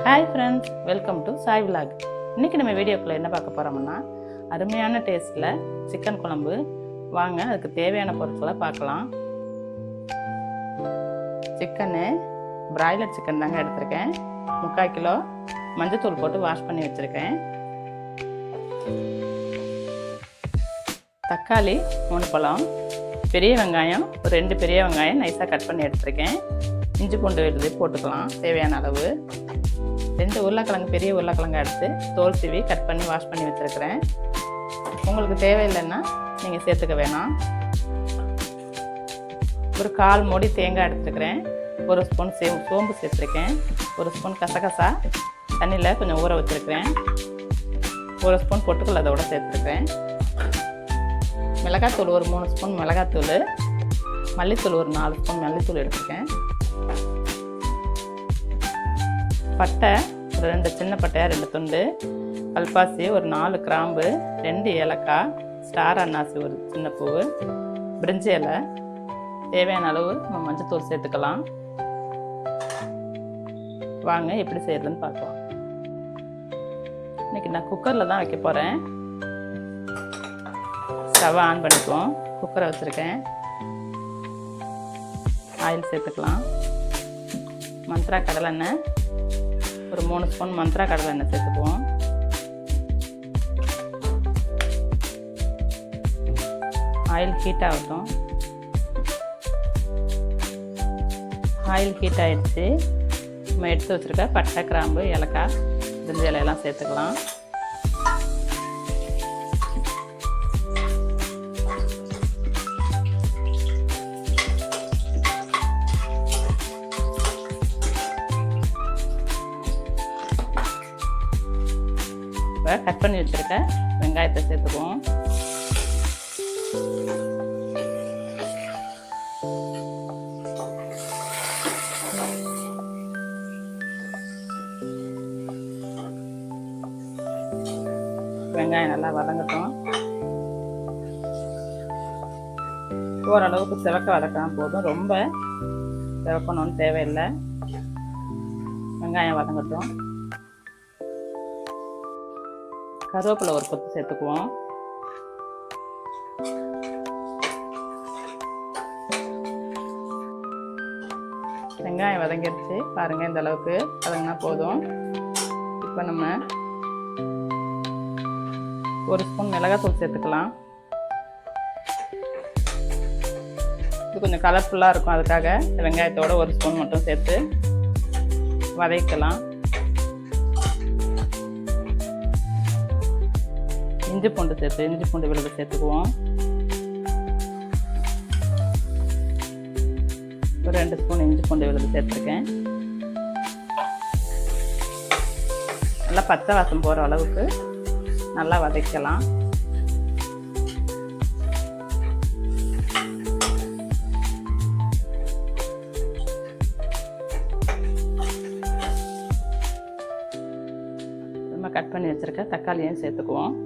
Hi friends, welcome to Sai vlog. இன்றைக்கி நம்ம வீடியோக்குள்ளே என்ன பார்க்க போகிறோம்னா, அருமையான டேஸ்ட்டில் சிக்கன் குழம்பு. வாங்க அதுக்கு தேவையான பொருட்களை பார்க்கலாம். சிக்கனு பிராய்லர் சிக்கன் தாங்க எடுத்திருக்கேன். 3/4 கிலோ மஞ்சத்தூள் போட்டு வாஷ் பண்ணி வச்சுருக்கேன். தக்காளி 3 பழம், பெரிய வெங்காயம் ஒரு 2 பெரிய வெங்காயம் நைஸாக கட் பண்ணி எடுத்துருக்கேன். இஞ்சி பூண்டு விழுது போட்டுக்கலாம் தேவையான அளவு. 2 உருளைக்கிழங்கு, பெரிய உருளைக்கிழங்கு எடுத்து தோல் சீவி கட் பண்ணி வாஷ் பண்ணி வச்சுருக்கிறேன். உங்களுக்கு தேவையில்லைன்னா நீங்கள் சேர்த்துக்க வேணாம். ஒரு 1/4 மூடி தேங்காய் எடுத்துருக்கிறேன். 1 ஸ்பூன் சோம்பு சேர்த்துருக்கேன். 1 ஸ்பூன் கசகசா தண்ணியில் கொஞ்சம் ஊற வச்சுருக்கிறேன். 1 ஸ்பூன் பொட்டுக்கல் அதோட சேர்த்துருக்கிறேன். மிளகாத்தூள் ஒரு 3 ஸ்பூன் மிளகாத்தூள், மல்லித்தூள் ஒரு 4 ஸ்பூன் மல்லித்தூள் எடுத்துருக்கேன். பட்டை ஒரு 2 சின்ன பட்டையாக 2 துண்டு, கல்பாசி ஒரு 4 கிராம்பு, 2 ஏலக்காய், ஸ்டார் அன்னாசி ஒரு சின்ன பூவு, பிரிஞ்சி இலை, தேவையான அளவு நம்ம மஞ்சத்தூள் சேர்த்துக்கலாம். வாங்க எப்படி செய்யறதுன்னு பார்க்கலாம். இன்னைக்கு நான் குக்கரில் தான் வைக்க போகிறேன். ஸ்டவ் ஆன் பண்ணிக்குவோம். குக்கரை வச்சுருக்கேன். ஆயில் சேர்த்துக்கலாம். மந்த்ரா கடலெண்ணெய் ஒரு 3 ஸ்பூன் மந்த்ரா கடலெண்ணெய் சேர்த்துக்குவோம். ஆயில் ஹீட் ஆகட்டும். ஆயில் ஹீட் ஆகிடுச்சு. நம்ம எடுத்து வச்சுருக்க பட்டை, கிராம்பு, ஏலக்காய், பிரிஞ்சி இலையெல்லாம் சேர்த்துக்கலாம். கட் பண்ணி வச்சுருக்க வெங்காயத்தை சேர்த்துக்குவோம். வெங்காயம் நல்லா வதங்கட்டும். ஓரளவுக்கு சிவக்க வதக்கலாம் போதும், ரொம்ப சிவக்கணும்னு தேவையில்லை. வெங்காயம் வதங்கட்டும். கருவேப்பிலை ஒரு கொத்து சேர்த்துக்குவோம். வெங்காயம் வதங்கிடுச்சு பாருங்கள். இந்த அளவுக்கு வதங்கினா போதும். இப்போ நம்ம 1 ஸ்பூன் மிளகாத்தூள் சேர்த்துக்கலாம். இது கொஞ்சம் கலர்ஃபுல்லாக இருக்கும், அதுக்காக வெங்காயத்தோட 1 ஸ்பூன் மட்டும் சேர்த்து வதக்கலாம். இஞ்சி பூண்டு விழுது சேர்த்துக்குவோம். ஒரு 2 ஸ்பூன் இஞ்சி பூண்டு விழுது சேர்த்துருக்கேன். நல்லா பச்சை வாசம் போகிற அளவுக்கு நல்லா வதக்கலாம். நம்ம கட் பண்ணி வச்சுருக்க தக்காளியும் சேர்த்துக்குவோம்.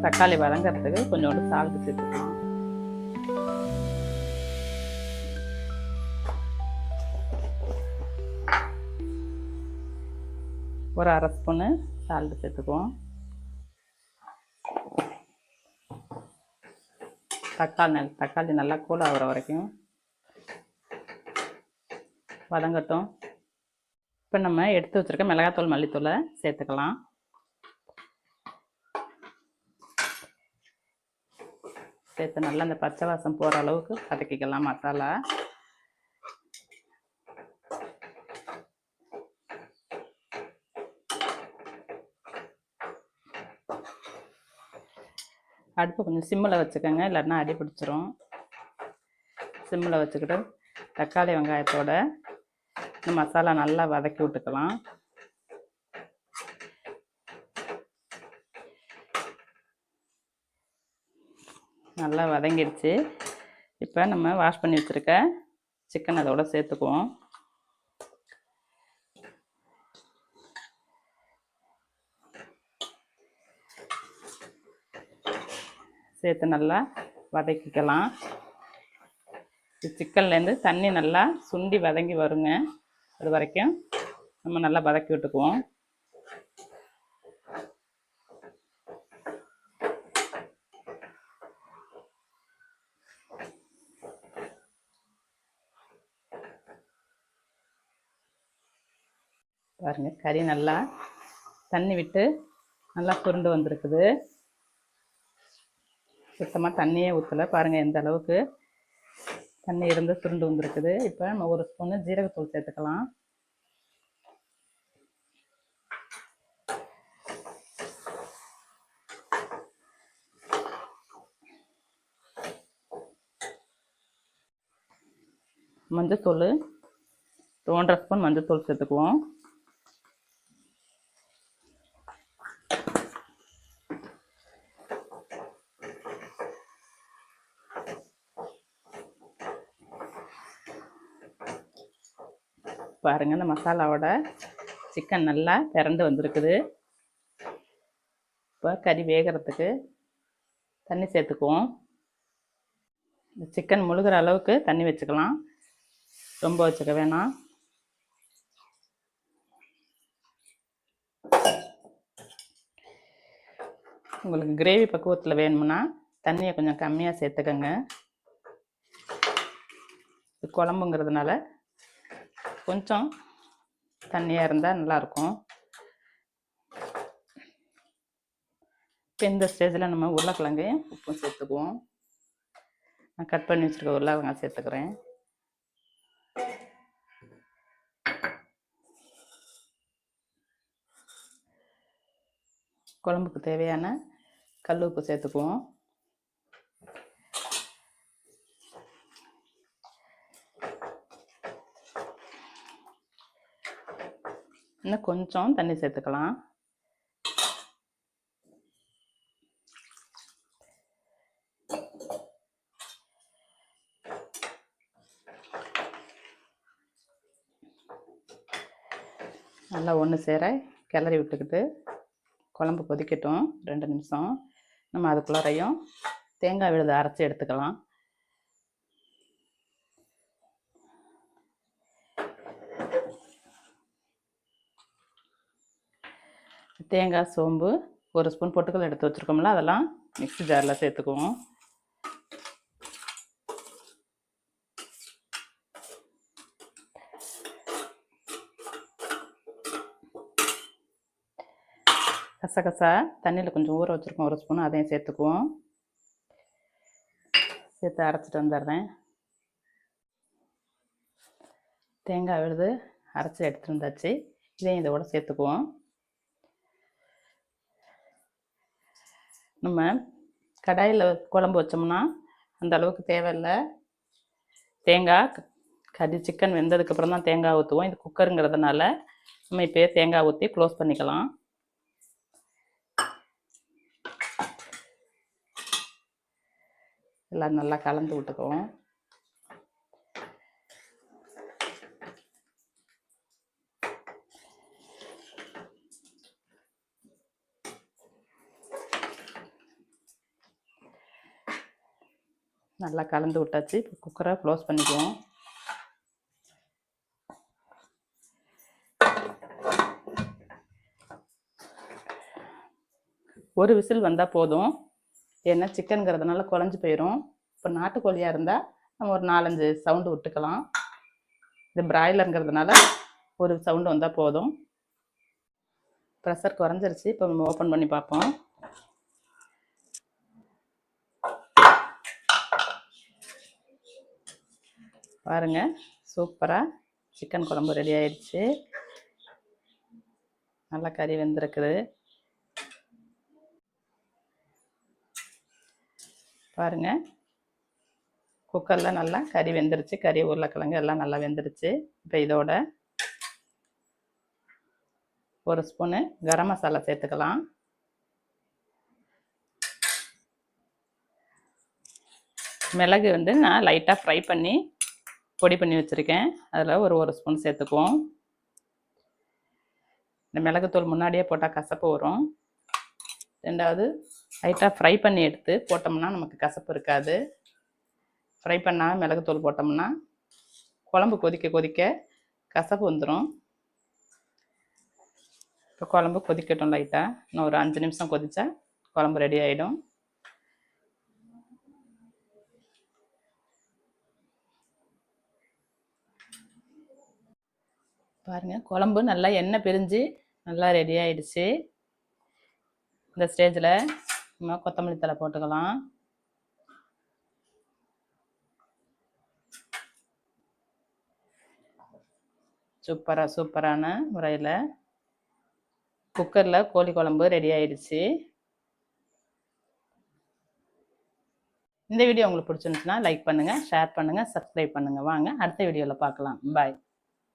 தக்காளி வதங்கிறதுக்கு கொஞ்சோண்டு சால்ட் சேர்த்துக்கலாம். ஒரு 1/2 ஸ்பூனு சால்ட் சேர்த்துக்குவோம். தக்காளி நல்லா கூல் ஆகிற வரைக்கும் வதங்கட்டும். இப்போ நம்ம எடுத்து வச்சுருக்க மிளகாத்தூள், மல்லித்தூளை சேர்த்துக்கலாம். சேர்த்து நல்லா அந்த பச்சை வாசம் போகிற அளவுக்கு வதக்கிக்கலாம் மசாலா. அடுப்பு கொஞ்சம் சிம்மில் வச்சுக்கோங்க, இல்லைன்னா அடி பிடிச்சிரும். சிம்மில் வச்சுக்கிட்டு தக்காளி வெங்காயத்தோட இந்த மசாலா நல்லா வதக்கி விட்டுக்கலாம். நல்லா வதங்கிடுச்சு. இப்போ நம்ம வாஷ் பண்ணி வச்சுருக்க சிக்கன் அதோட சேர்த்துக்குவோம். சேர்த்து நல்லா வதக்கிக்கலாம். சிக்கன்லேருந்து தண்ணி நல்லா சுண்டி வதங்கி வருங்க. அது வரைக்கும் நம்ம நல்லா வதக்கி விட்டுக்குவோம். பாருங்கள், கறி நல்லா தண்ணி விட்டு நல்லா சுருண்டு வந்திருக்குது. சுத்தமாக தண்ணியே ஊற்றலை. பாருங்கள் எந்த அளவுக்கு தண்ணி இருந்து சுருண்டு வந்திருக்குது. இப்போ நம்ம ஒரு ஸ்பூனு ஜீரகத்தூள் சேர்த்துக்கலாம். மஞ்சத்தூள் 1.5 ஸ்பூன் மஞ்சத்தூள் சேர்த்துக்குவோம். பாருங்கள், இந்த மசாலாவோட சிக்கன் நல்லா திரண்டு வந்திருக்குது. இப்போ கறி வேகிறதுக்கு தண்ணி சேர்த்துக்குவோம். இந்த சிக்கன் முழுகிற அளவுக்கு தண்ணி வச்சுக்கலாம், ரொம்ப வச்சுக்க வேணாம். உங்களுக்கு கிரேவி பக்குவத்தில் வேணும்னா தண்ணியை கொஞ்சம் கம்மியாக சேர்த்துக்கங்க. இது குழம்புங்கிறதுனால கொஞ்சம் தண்ணியாக இருந்தால் நல்லாயிருக்கும். இப்போ இந்த ஸ்டேஜில் நம்ம உருளைக்கிழங்கு உப்பும் சேர்த்துக்குவோம். நான் கட் பண்ணி வச்சுருக்க உருளைக்கிழங்கு சேர்த்துக்கிறேன். குழம்புக்கு தேவையான கல் உப்பு சேர்த்துக்குவோம். இன்னும் கொஞ்சம் தண்ணி சேர்த்துக்கலாம். நல்லா ஒன்று சேர கிளறி விட்டுக்கிட்டு குழம்பு கொதிக்கட்டும் 2 நிமிஷம். நம்ம அதுக்குள்ளாரையும் தேங்காய் விழுதை அரைச்சி எடுத்துக்கலாம். தேங்காய், சோம்பு 1 ஸ்பூன் பொட்டுக்கல் எடுத்து வச்சுருக்கோம்ல, அதெல்லாம் மிக்ஸி ஜாரில் சேர்த்துக்குவோம். கசகசா தண்ணியில் கொஞ்சம் ஊற வச்சுருக்கோம் 1 ஸ்பூன், அதையும் சேர்த்துக்குவோம். சேர்த்து அரைச்சிட்டு வந்துடுறேன். தேங்காய் விழுது அரைச்சி எடுத்துகிட்டு வந்தாச்சு. இதையும் இதோட சேர்த்துக்குவோம். நம்ம கடாயில் குழம்பு வச்சோம்னா அந்த அளவுக்கு தேவையில்லை. தேங்காய் கறி சிக்கன் வெந்ததுக்கப்புறம் தான் தேங்காய் ஊற்றுவோம். இது குக்கருங்கிறதுனால நம்ம இப்போயே தேங்காய் ஊற்றி க்ளோஸ் பண்ணிக்கலாம். எல்லாம் நல்லா கலந்து விட்டுக்குவோம். நல்லா கலந்து விட்டாச்சு. இப்போ குக்கரை க்ளோஸ் பண்ணிக்குவோம். ஒரு விசில் வந்தால் போதும். ஏன்னா சிக்கனுங்கிறதுனால குழஞ்சி போயிடும். இப்போ நாட்டுக்கோழியாக இருந்தால் நம்ம ஒரு 4-5 சவுண்டு விட்டுக்கலாம். இது பிராய்லருங்கிறதுனால ஒரு சவுண்டு வந்தால் போதும். ப்ரெஷர் குறைஞ்சிருச்சு. இப்போ நம்ம ஓப்பன் பண்ணி பார்ப்போம். பாருங்கள், சூப்பராக சிக்கன் குழம்பு ரெடி ஆயிடுச்சு. நல்லா கறி வெந்திருக்குது. பாருங்கள், குக்கரில் நல்லா கறி வெந்துருச்சு. கறி, உருளைக்கிழங்கு எல்லாம் நல்லா வெந்துருச்சு. இப்போ இதோட 1 ஸ்பூனு கரம் மசாலா சேர்த்துக்கலாம். மிளகு நான் லைட்டாக ஃப்ரை பண்ணி பொடி பண்ணி வச்சுருக்கேன். அதில் ஒரு ஸ்பூன் சேர்த்துக்குவோம். இந்த மிளகுத்தூள் முன்னாடியே போட்டால் கசப்பு வரும். 2வது லைட்டாக ஃப்ரை பண்ணி எடுத்து போட்டோம்னா நமக்கு கசப்பு இருக்காது. ஃப்ரை பண்ணால் மிளகுத்தூள் போட்டோம்னா குழம்பு கொதிக்க கொதிக்க கசப்பு வந்துடும். இப்போ குழம்பு கொதிக்கட்டும் லைட்டாக. இன்னும் ஒரு 5 நிமிஷம் கொதித்தா குழம்பு ரெடி ஆகிடும். பாருங்கள், குழம்பு நல்லா எண்ணெய் பிரிஞ்சு நல்லா ரெடி ஆகிடுச்சு. இந்த ஸ்டேஜில் நம்ம கொத்தமல்லி தழை போட்டுக்கலாம். சூப்பரான முறையில் குக்கரில் கோழி குழம்பு ரெடி ஆகிடுச்சு. இந்த வீடியோ உங்களுக்கு பிடிச்சிருந்துச்சுன்னா லைக் பண்ணுங்கள், ஷேர் பண்ணுங்கள், சப்ஸ்கிரைப் பண்ணுங்கள். வாங்க அடுத்த வீடியோவில் பார்க்கலாம். பாய்.